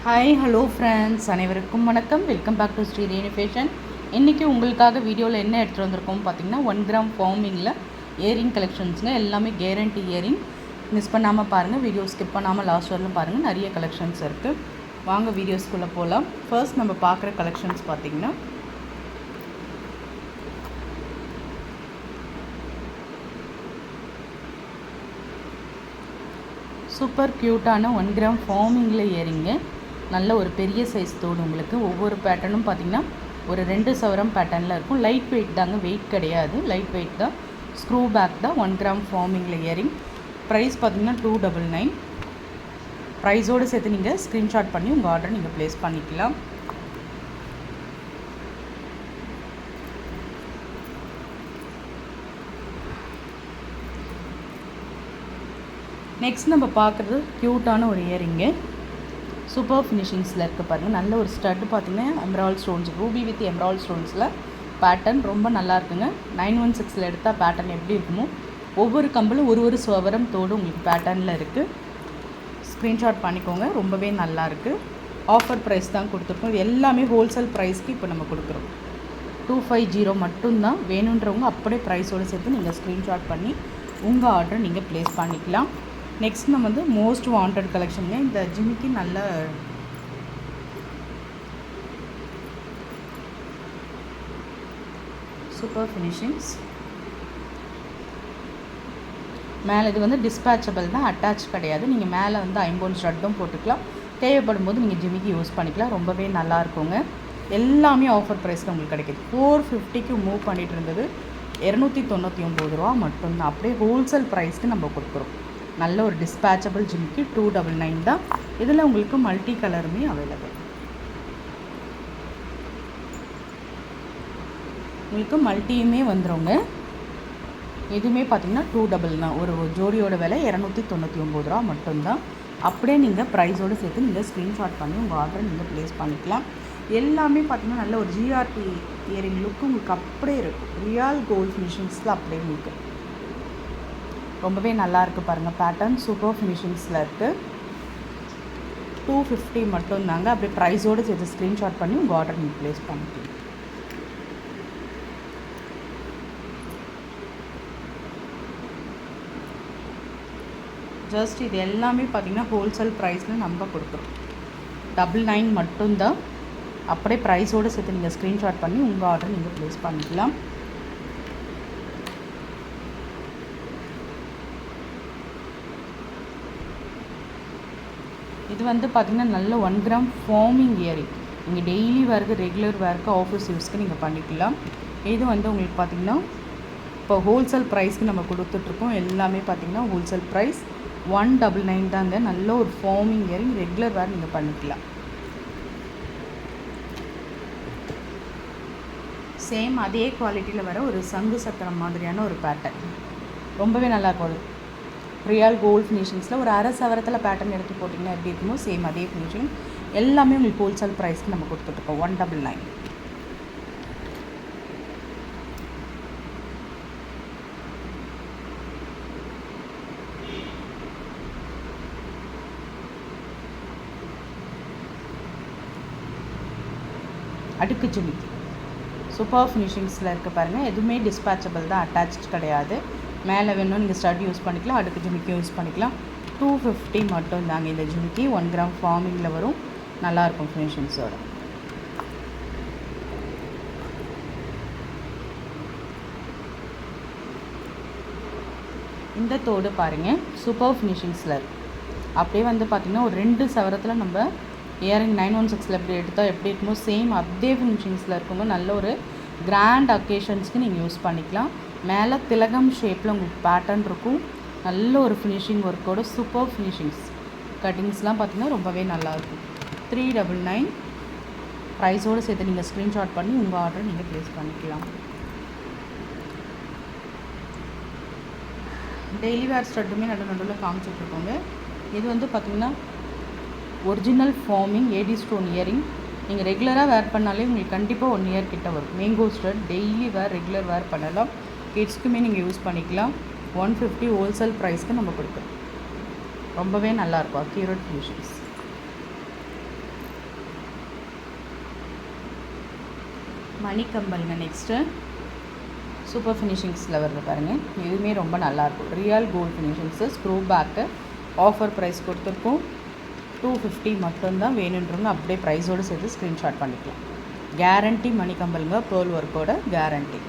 Hi hello friends, அனைவருக்கும் வணக்கம். Welcome back to Sri Renu fashion. இன்றைக்கி உங்களுக்காக வீடியோவில் என்ன எடுத்துகிட்டு வந்திருக்கோம் பார்த்தீங்கன்னா, 1 கிராம் ஃபார்மிங்கில் இயரிங் கலெக்ஷன்ஸுங்க. எல்லாமே கேரண்டி இயரிங். மிஸ் பண்ணாமல் பாருங்கள், வீடியோ ஸ்கிப் பண்ணாமல் லாஸ்ட் வரலும் பாருங்கள். நிறைய கலெக்ஷன்ஸ் இருக்குது. வாங்க வீடியோஸ்குள்ளே போகலாம். ஃபர்ஸ்ட் நம்ம பார்க்குற கலெக்ஷன்ஸ் பார்த்திங்கன்னா, சூப்பர் க்யூட்டான 1 கிராம் ஃபார்மிங்கில் இயரிங்கு. நல்ல ஒரு பெரிய சைஸ் தோடு. உங்களுக்கு ஒவ்வொரு பேட்டர்னும் பார்த்திங்கன்னா ஒரு 2 சவரம் பேட்டர்னில் இருக்கும். லைட் வெயிட் தாங்க, வெயிட் கிடையாது, லைட் வெயிட் தான். ஸ்க்ரூ பேக் தான். 1 கிராம் ஃபார்மிங்கில் இயரிங். ப்ரைஸ் பார்த்திங்கன்னா 299. ப்ரைஸோடு சேர்த்து நீங்கள் ஸ்க்ரீன்ஷாட் பண்ணி உங்கள் ஆர்டர் நீங்கள் ப்ளேஸ் பண்ணிக்கலாம். நெக்ஸ்ட் நம்ம பார்க்குறது க்யூட்டான ஒரு இயரிங்கு. சூப்பர் ஃபினிஷிங்ஸில் இருக்குது பாருங்கள். நல்ல ஒரு ஸ்டட்டு பார்த்திங்கன்னா emerald stones, ruby with emerald ஸ்டோன்ஸில் பேட்டர்ன் ரொம்ப நல்லா இருக்குங்க. 916 எடுத்தால் பேட்டர்ன் எப்படி இருக்குமோ ஒவ்வொரு கம்பலும் ஒரு சவரம் தோடு உங்களுக்கு பேட்டர்னில் இருக்குது. ஸ்க்ரீன்ஷாட் பண்ணிக்கோங்க. ரொம்பவே நல்லா இருக்குது. ஆஃபர் ப்ரைஸ் தான் கொடுத்துருக்கோம். இது எல்லாமே ஹோல்சேல் ப்ரைஸ்க்கு இப்போ நம்ம கொடுக்குறோம். 250 மட்டும்தான். வேணுன்றவங்க அப்படியே ப்ரைஸோடு சேர்த்து நீங்கள் ஸ்க்ரீன்ஷாட் பண்ணி உங்கள் ஆர்டரை நீங்கள் ப்ளேஸ் பண்ணிக்கலாம். நெக்ஸ்ட் நம்ம வந்து மோஸ்ட் வாண்டட் கலெக்ஷனுங்க. இந்த ஜிமிக்கி நல்ல சூப்பர் ஃபினிஷிங்ஸ். மேலே இது வந்து டிஸ்பேச்சபிள் தான், அட்டாச் கிடையாது. நீங்கள் மேலே வந்து 5 ஸ்டட்டும் போட்டுக்கலாம். தேவைப்படும் போது நீங்கள் ஜிமிக்கி யூஸ் பண்ணிக்கலாம். ரொம்பவே நல்லா இருக்குங்க. எல்லாமே ஆஃபர் ப்ரைஸில் உங்களுக்கு கிடைக்கிது. 450க்கு மூவ் பண்ணிகிட்டு இருந்தது 299 ரூபா மட்டும்தான். அப்படியே ஹோல்சேல் ப்ரைஸ்க்கு நம்ம கொடுக்குறோம். நல்ல ஒரு டிஸ்பேச்சபிள் ஜிமிக்கி 299 தான். இதில் உங்களுக்கு மல்டி கலருமே அவைலபிள். உங்களுக்கு மல்டியுமே வந்துடுங்க. இதுவுமே பார்த்திங்கன்னா 299 தான். ஒரு ஜோடியோட விலை 299 ரூபா மட்டும்தான். அப்படியே நீங்கள் ப்ரைஸோடு சேர்த்து நீங்கள் ஸ்க்ரீன்ஷாட் பண்ணி உங்கள் ஆர்டரை நீங்கள் ப்ளேஸ் பண்ணிக்கலாம். எல்லாமே பார்த்திங்கன்னா நல்ல ஒரு ஜிஆர்டி இயரிங் லுக்கு உங்களுக்கு அப்படியே இருக்கும். ரியல் கோல்ட் ஃபினிஷிங்ஸில் அப்படியே உங்களுக்கு ரொம்பவே நல்லா இருக்குது பாருங்கள். பேட்டர்ன் சூப்பர் ஃபினிஷிங்ஸில் இருக்குது. 250 மட்டும்தாங்க. அப்படியே ப்ரைஸோடு சேர்த்து ஸ்க்ரீன்ஷாட் பண்ணி உங்கள் ஆர்டர் நீங்கள் ப்ளேஸ் பண்ணிக்கலாம். ஜஸ்ட் இது எல்லாமே பார்த்திங்கன்னா ஹோல்சேல் ப்ரைஸில் நம்ம கொடுக்குறோம். 99 மட்டும்தான். அப்படியே ப்ரைஸோடு சேர்த்து நீங்கள் ஸ்க்ரீன்ஷாட் பண்ணி உங்கள் ஆர்டர் நீங்கள் ப்ளேஸ் பண்ணிக்கலாம். இது வந்து பார்த்திங்கன்னா நல்ல 1 கிராம் ஃபார்மிங் இயரிங். நீங்கள் டெய்லி வேருக்கு, ரெகுலர் வேருக்கு, ஆஃபீஸ் யூஸ்க்கு நீங்கள் பண்ணிக்கலாம். இது வந்து உங்களுக்கு பார்த்திங்கன்னா இப்போ ஹோல்சேல் ப்ரைஸ்க்கு நம்ம கொடுத்துட்ருக்கோம். எல்லாமே பார்த்திங்கன்னா ஹோல்சேல் ப்ரைஸ் 199 தாங்க. நல்ல ஒரு ஃபார்மிங் இயரிங், ரெகுலர் வேர் நீங்கள் பண்ணிக்கலாம். சேம் அதே குவாலிட்டியில் வர ஒரு சங்கு சக்கரம் மாதிரியான ஒரு பேட்டர்ன் ரொம்பவே நல்லா இருக்கும். ரியல் கோல்ட் ஃபினிஷிங்ஸில் ஒரு அரை சவரத்தில் பேட்டர்ன் எடுத்து போட்டிங்கன்னா எப்படி இருக்குமோ சேம் அதே ஃபினிஷிங். எல்லாமே உங்களுக்கு ஹோல்சேல் ப்ரைஸ்க்கு நம்ம கொடுத்துட்ருக்கோம். 199. அடுக்கு ஜிமிக்கி சூப்பர் ஃபினிஷிங்ஸில் இருக்குது பாருங்கள். எதுவுமே டிஸ்பேச்சபிள் தான், அட்டாச் கிடையாது. மேலே வேணும் நீங்கள் ஸ்டட் யூஸ் பண்ணிக்கலாம், அடுக்கு ஜிமிக்கி யூஸ் பண்ணிக்கலாம். 250 மட்டும் தாங்க இந்த ஜிமிக்கி. 1 கிராம் ஃபார்மிங்கில் வரும். நல்லாயிருக்கும் ஃபினிஷிங்ஸோட. இந்த தோடு பாருங்கள், சூப்பர் ஃபினிஷிங்ஸில் இருக்குது. அப்படியே வந்து பார்த்திங்கன்னா ஒரு 2 சவரத்தில் நம்ம இயரிங் 916 எப்படி எடுத்தால் எப்படி இருக்குமோ சேம் அதே ஃபினிஷிங்ஸில் இருக்குங்க. நல்ல ஒரு கிராண்ட் அக்கேஷன்ஸ்க்கு நீங்கள் யூஸ் பண்ணிக்கலாம். மேலே திலகம் ஷேப்பில் உங்களுக்கு பேட்டர்ன் இருக்கும். நல்ல ஒரு ஃபினிஷிங் ஒர்க்கோட சூப்பர் ஃபினிஷிங்ஸ். கட்டிங்ஸ்லாம் பார்த்திங்கன்னா ரொம்பவே நல்லாயிருக்கும். 399. ப்ரைஸோடு சேர்த்து நீங்கள் ஸ்க்ரீன்ஷாட் பண்ணி உங்கள் ஆர்டரை நீங்கள் ப்ளேஸ் பண்ணிக்கலாம். டெய்லி வேர் ஸ்டட்டுமே நடுவில் காமிச்சிட்ருக்கோங்க. இது வந்து பார்த்திங்கன்னா original forming AD stone earring. நீங்கள் ரெகுலராக வேர் பண்ணாலே உங்களுக்கு கண்டிப்பாக 1 இயர் கிட்ட வரும். Mango stud daily wear, regular வேர் பண்ணலாம். கிட்ஸ்க்குமே நீங்கள் யூஸ் பண்ணிக்கலாம். 150 ஹோல்சேல் ப்ரைஸ்க்கு நம்ம கொடுக்குறோம். ரொம்பவே நல்லாயிருக்கும். Accurate finishings. மணிக்கம்பல்ங்க. நெக்ஸ்ட்டு சூப்பர் ஃபினிஷிங்ஸில் வருது பாருங்கள். இதுவுமே ரொம்ப நல்லாயிருக்கும். Real gold finishings, screw back. Offer price கொடுத்துருக்கோம். 250 மட்டும்தான். வேணுன்றவங்க அப்படியே ப்ரைஸோடு சேர்த்து ஸ்க்ரீன்ஷாட் பண்ணிக்கலாம். கேரண்டி மணிக்கம்பலுங்க. பேர்ல் ஒர்க்கோட கேரண்டி.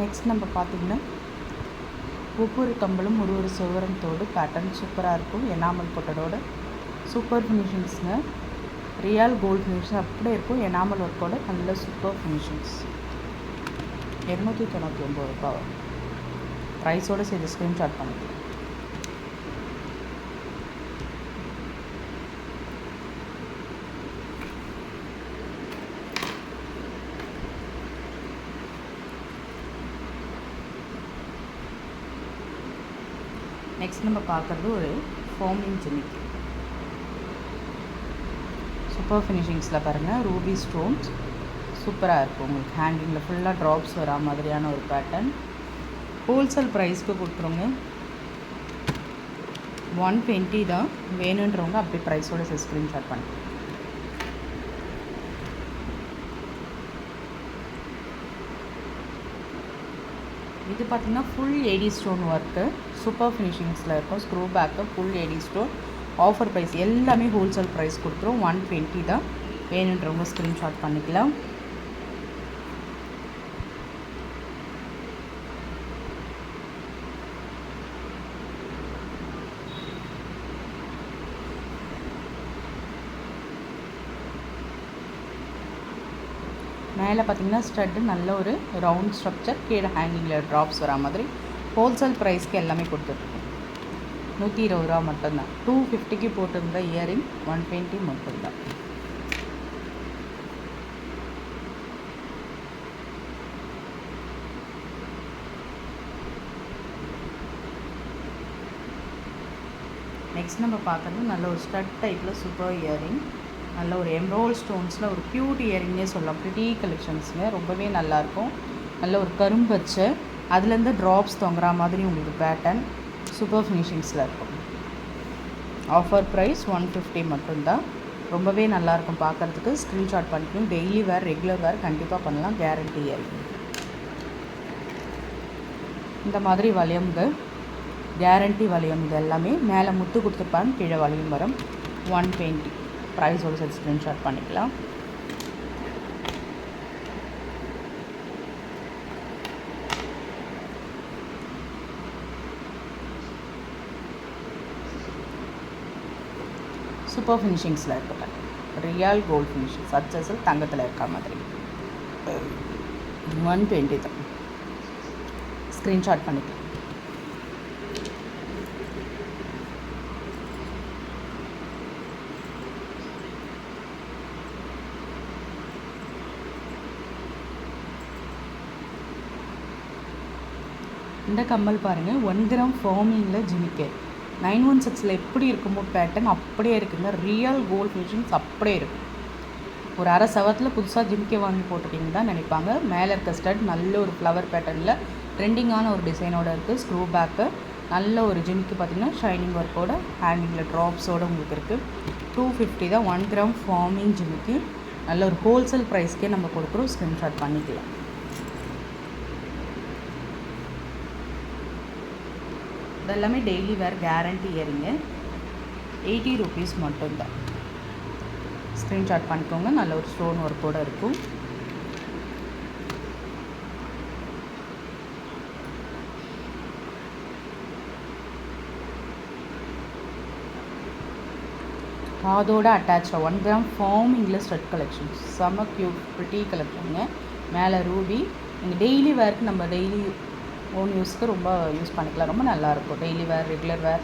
நெக்ஸ்ட் நம்ம பார்த்திங்கன்னா ஒவ்வொரு கம்பலும் ஒரு சிவரத்தோடு பேட்டர்ன் சூப்பராக இருக்கும். எனாமல் போட்டதோட சூப்பர் ஃபினிஷிங்ஸுங்க. ரியல் கோல்டு ஃபினிஷிங் அப்படியே இருக்கும். எனாமல் ஒர்க்கோட நல்ல சூப்பர் ஃபினிஷிங்ஸ். 299 ரூபா. ப்ரைஸோடு சேர்த்து ஸ்க்ரீன்ஷாட் பண்ணிக்கலாம். நெக்ஸ்ட் நம்ம பார்க்குறது ஒரு ஃபோமிங் ஜிமிக்கி. சூப்பர் ஃபினிஷிங்ஸில் பாருங்கள். ரூபி ஸ்டோன்ஸ் சூப்பராக இருக்கும். உங்களுக்கு ஹேங்கிங்கில் ஃபுல்லாக ட்ராப்ஸ் வரா மாதிரியான ஒரு பேட்டர்ன். ஹோல்சேல் ப்ரைஸ்க்கு கொடுத்துருங்க. 120 தான். வேணுன்றவங்க அப்படி ப்ரைஸோட ஸ்க்ரீன்ஷாட் பண்ணி. இது பார்த்திங்கன்னா full AD stone work. Super ஃபினிஷிங்ஸில் இருக்கும். Screw back, full AD stone. Offer price எல்லாமே ஹோல்சேல் ப்ரைஸ் கொடுத்துரும். 120 தான். வேணுன்றவங்க ஸ்க்ரீன்ஷாட் பண்ணிக்கலாம். மேலே பார்த்திங்கன்னா ஸ்டட்டு நல்ல ஒரு ரவுண்ட் ஸ்ட்ரக்சர். கீழே ஹேங்கிங்கில் ட்ராப்ஸ் வரா மாதிரி. ஹோல்சேல் ப்ரைஸ்க்கு எல்லாமே கொடுத்துட்ருக்கோம். 120 ரூபா மட்டும்தான். 250க்கு போட்டிருந்த இயரிங் 120 மட்டும்தான். நெக்ஸ்ட் நம்ம பார்க்குறது நல்ல ஒரு ஸ்டட் டைப்பில் சூப்பர் இயரிங். நல்ல ஒரு எம்ராய்ட் ஸ்டோன்ஸில் ஒரு க்யூட் இயரிங்கே சொல்லலாம். ப்ரிட்டி கலெக்ஷன்ஸுங்க. ரொம்பவே நல்லாயிருக்கும். நல்ல ஒரு கரும்பச்சை, அதுலேருந்து ட்ராப்ஸ் தொங்குற மாதிரி உங்களுக்கு பேட்டர்ன். சூப்பர் ஃபினிஷிங்ஸில் இருக்கும். ஆஃபர் ப்ரைஸ் 150 மட்டும்தான். ரொம்பவே நல்லாயிருக்கும் பார்க்குறதுக்கு. ஸ்க்ரீன்ஷாட் பண்ணிக்கணும். டெய்லி வேர், ரெகுலர் வேர் கண்டிப்பாக பண்ணலாம். Guarantee earring. இந்த மாதிரி வளையம்கள் கேரண்டி வளையம். இது எல்லாமே மேலே முத்து கொடுத்துருப்பாங்க, கீழே வளையம் வரும். 120 ப்ரைஸோடு சேர்த்து ஸ்க்ரீன்ஷாட் பண்ணிக்கலாம். சூப்பர் ஃபினிஷிங்ஸில் இருக்கட்டும். Real gold finishings. அச்சசல் தங்கத்தில் இருக்க மாதிரி. 120 தான். ஸ்க்ரீன்ஷாட் பண்ணிக்கலாம். இந்த கம்மல் பாருங்கள். 1 கிராம் ஃபார்மிங்கில் ஜிமிக்கே 916 எப்படி இருக்குமோ பேட்டர்ன் அப்படியே இருக்குங்க. ரியல் கோல்டு ஃபினிஷிங்ஸ் அப்படியே இருக்கும். ஒரு அரை சவத்தில் புதுசாக ஜிமிக்கே வாங்கி போட்டுட்டிங்க தான் நினைப்பாங்க. மேலே இருக்க ஸ்டட் நல்ல ஒரு ஃப்ளவர் பேட்டர்னில் ட்ரெண்டிங்கான ஒரு டிசைனோடு இருக்குது. ஸ்க்ரூ பேக்கு நல்ல ஒரு ஜிமிக்கி பார்த்திங்கன்னா ஷைனிங் ஒர்க்கோட ஹேங்கிங்கில் ட்ராப்ஸோடு உங்களுக்கு இருக்குது. 250 தான். 1 கிராம் ஃபார்மிங் ஜிமிக்கி. நல்ல ஒரு ஹோல்சேல் ப்ரைஸ்க்கே நம்ம கொடுக்குறோம். ஸ்க்ரீன்ஷாட் பண்ணிக்கலாம். இதெல்லாமே டெய்லி வேர் கேரண்டி இயரிங்க. 80 rupees மட்டும்தான். ஸ்க்ரீன்ஷாட் பண்ணிக்கோங்க. நல்ல ஒரு ஸ்டோன் ஒர்க்கோடு இருக்கும். அதோட அட்டாச் 1 கிராம் ஃபார்மிங்கில் ஸ்டட் கலெக்ஷன்ஸ். செம்ம க்யூட் ப்ரிட்டி கலெக்ஷனுங்க. மேலே ரூபி. நீங்கள் டெய்லி வேர்க்கு நம்ம டெய்லி ஓன் யூஸ்க்கு ரொம்ப யூஸ் பண்ணிக்கலாம். ரொம்ப நல்லாயிருக்கும். Daily wear, regular wear,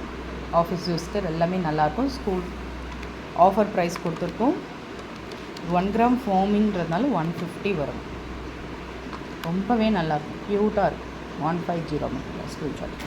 office யூஸ்க்கு எல்லாமே நல்லாயிருக்கும். ஸ்கூல் ஆஃபர் ப்ரைஸ் கொடுத்துருக்கோம். 1 கிராம் ஃபோமிங்கிறதுனால 150 வரும். ரொம்பவே நல்லாயிருக்கும், க்யூட்டாக இருக்கும். 150 மட்டும் ஸ்க்ரீன்ஷாட்.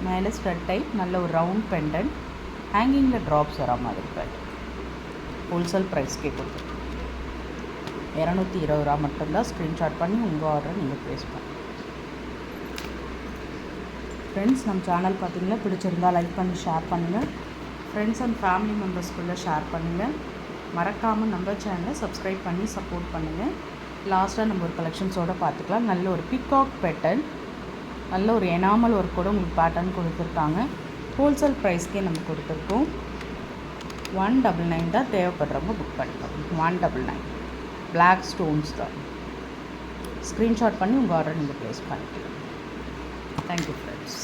மேலே ஸ்ட்ரெட் டைப், நல்ல ஒரு ரவுண்ட் பெண்டன்ட், ஹேங்கிங்கில் ட்ராப்ஸ் வர மாதிரி பேட். ஹோல்சேல் ப்ரைஸ்க்கே கொடுத்து 220 ரூபா மட்டும்தான். ஸ்க்ரீன்ஷாட் பண்ணி உங்கள் ஆர்டரை நீங்கள் ப்ளேஸ் பண்ணுங்கள். ஃப்ரெண்ட்ஸ், நம்ம சேனல் பார்த்தீங்கன்னா பிடிச்சிருந்தால் லைக் பண்ணி ஷேர் பண்ணுங்கள். ஃப்ரெண்ட்ஸ் அண்ட் ஃபேமிலி மெம்பர்ஸ்குள்ளே ஷேர் பண்ணுங்கள். மறக்காமல் நம்ம சேனலை சப்ஸ்கிரைப் பண்ணி சப்போர்ட் பண்ணுங்கள். லாஸ்ட்டாக நம்ம ஒரு கலெக்ஷன்ஸோடு பார்த்துக்கலாம். நல்ல ஒரு பிகாக் பேட்டர்ன், நல்ல ஒரு எனாமல் ஒர்க் கூட உங்களுக்கு பேட்டர்ன் கொடுத்துருக்காங்க. ஹோல்சேல் ப்ரைஸ்க்கே நம்ம கொடுத்துருக்கோம். 199 தான். தேவைப்படுறவங்க புக் பண்ணிக்கலாம். 199 பிளாக் ஸ்டோன்ஸ் தான். ஸ்க்ரீன்ஷாட் பண்ணி உங்கள் ஆர்டர் நீங்கள் ப்ளேஸ் பண்ணிக்கலாம். Thank you friends.